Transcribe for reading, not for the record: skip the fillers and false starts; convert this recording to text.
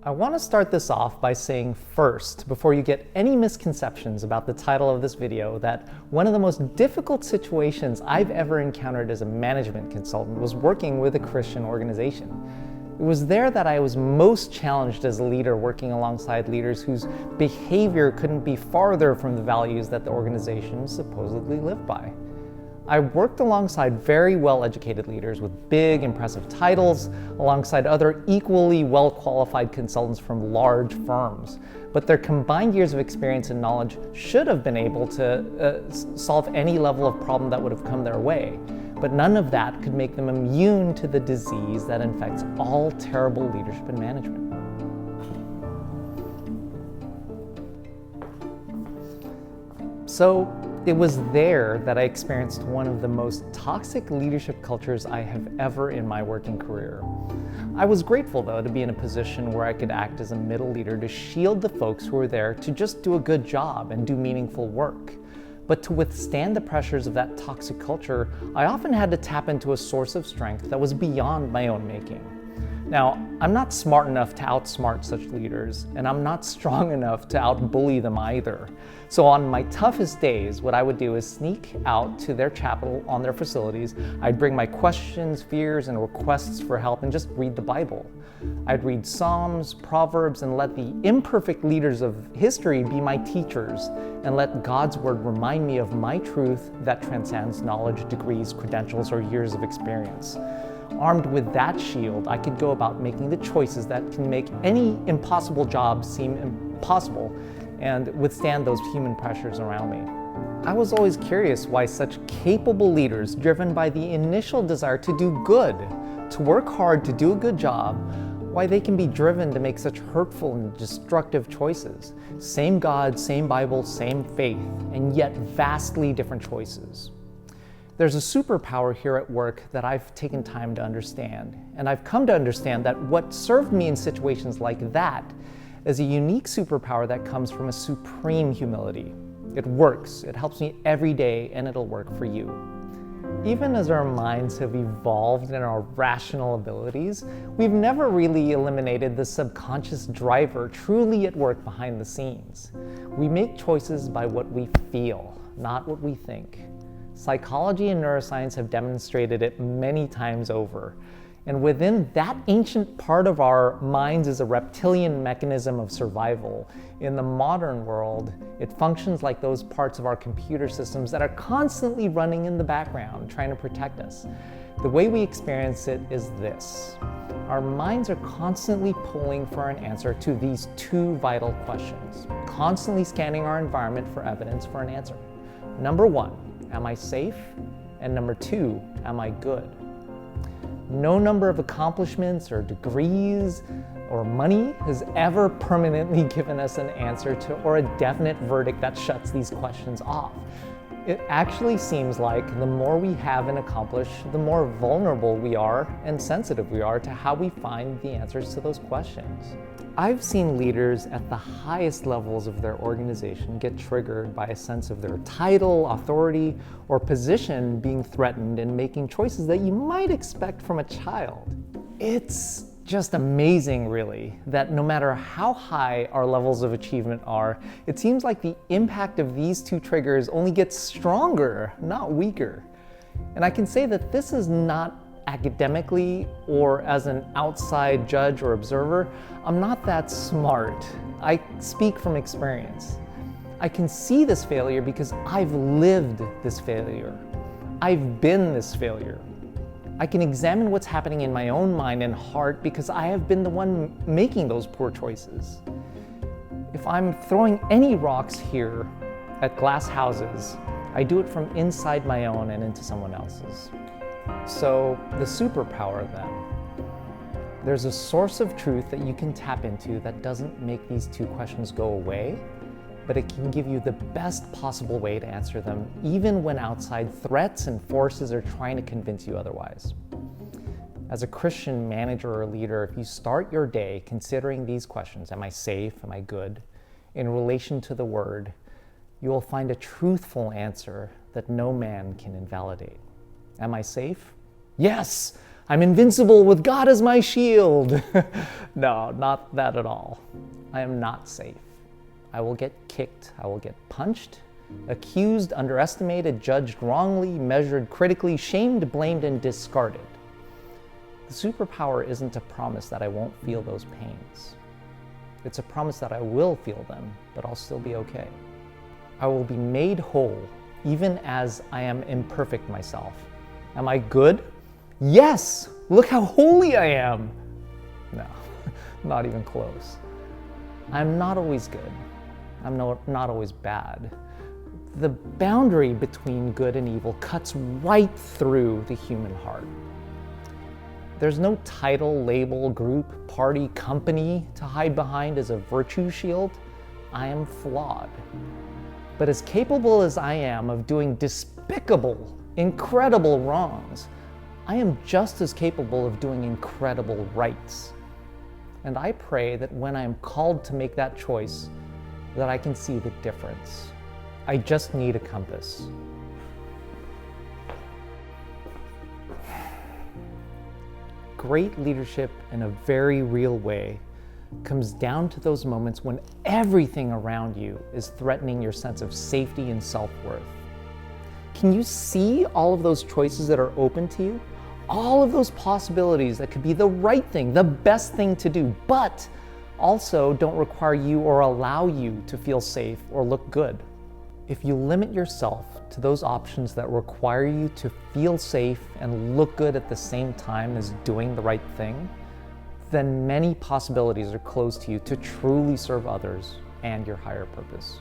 I want to start this off by saying first, before you get any misconceptions about the title of this video, that one of the most difficult situations I've ever encountered as a management consultant was working with a Christian organization. It was there that I was most challenged as a leader, working alongside leaders whose behavior couldn't be farther from the values that the organization supposedly lived by. I worked alongside very well-educated leaders with big, impressive titles, alongside other equally well-qualified consultants from large firms. But their combined years of experience and knowledge should have been able to solve any level of problem that would have come their way. But none of that could make them immune to the disease that infects all terrible leadership and management. So it was there that I experienced one of the most toxic leadership cultures I have ever in my working career. I was grateful, though, to be in a position where I could act as a middle leader to shield the folks who were there to just do a good job and do meaningful work. But to withstand the pressures of that toxic culture, I often had to tap into a source of strength that was beyond my own making. Now, I'm not smart enough to outsmart such leaders, and I'm not strong enough to outbully them either. So on my toughest days, what I would do is sneak out to their chapel on their facilities. I'd bring my questions, fears, and requests for help and just read the Bible. I'd read Psalms, Proverbs, and let the imperfect leaders of history be my teachers, and let God's word remind me of my truth that transcends knowledge, degrees, credentials, or years of experience. Armed with that shield, I could go about making the choices that can make any impossible job seem impossible and withstand those human pressures around me. I was always curious why such capable leaders, driven by the initial desire to do good, to work hard to do a good job, why they can be driven to make such hurtful and destructive choices. Same God, same Bible, same faith, and yet vastly different choices. There's a superpower here at work that I've taken time to understand, and I've come to understand that what served me in situations like that is a unique superpower that comes from a supreme humility. It works, it helps me every day, and it'll work for you. Even as our minds have evolved in our rational abilities, we've never really eliminated the subconscious driver truly at work behind the scenes. We make choices by what we feel, not what we think. Psychology and neuroscience have demonstrated it many times over. And within that ancient part of our minds is a reptilian mechanism of survival. In the modern world, it functions like those parts of our computer systems that are constantly running in the background, trying to protect us. The way we experience it is this. Our minds are constantly pulling for an answer to these two vital questions, constantly scanning our environment for evidence for an answer. Number one, am I safe? And number two, am I good? No number of accomplishments or degrees or money has ever permanently given us an answer to or a definite verdict that shuts these questions off. It actually seems like the more we have and accomplish, the more vulnerable we are and sensitive we are to how we find the answers to those questions. I've seen leaders at the highest levels of their organization get triggered by a sense of their title, authority, or position being threatened and making choices that you might expect from a child. It's just amazing, really, that no matter how high our levels of achievement are, it seems like the impact of these two triggers only gets stronger, not weaker. And I can say that this is not academically or as an outside judge or observer. I'm not that smart. I speak from experience. I can see this failure because I've lived this failure. I've been this failure. I can examine what's happening in my own mind and heart because I have been the one making those poor choices. If I'm throwing any rocks here at glass houses, I do it from inside my own and into someone else's. So the superpower then. There's a source of truth that you can tap into that doesn't make these two questions go away, but it can give you the best possible way to answer them, even when outside threats and forces are trying to convince you otherwise. As a Christian manager or leader, if you start your day considering these questions, am I safe, am I good, in relation to the Word, you will find a truthful answer that no man can invalidate. Am I safe? Yes, I'm invincible with God as my shield. No, not that at all. I am not safe. I will get kicked. I will get punched, accused, underestimated, judged wrongly, measured critically, shamed, blamed, and discarded. The superpower isn't a promise that I won't feel those pains. It's a promise that I will feel them, but I'll still be okay. I will be made whole, even as I am imperfect myself. Am I good? Yes! Look how holy I am! No, not even close. I'm not always good. I'm not always bad. The boundary between good and evil cuts right through the human heart. There's no title, label, group, party, company to hide behind as a virtue shield. I am flawed. But as capable as I am of doing despicable, incredible wrongs, I am just as capable of doing incredible rights. And I pray that when I am called to make that choice, that I can see the difference. I just need a compass. Great leadership, in a very real way, comes down to those moments when everything around you is threatening your sense of safety and self-worth. Can you see all of those choices that are open to you? All of those possibilities that could be the right thing, the best thing to do, but also don't require you or allow you to feel safe or look good. If you limit yourself to those options that require you to feel safe and look good at the same time as doing the right thing, then many possibilities are closed to you to truly serve others and your higher purpose.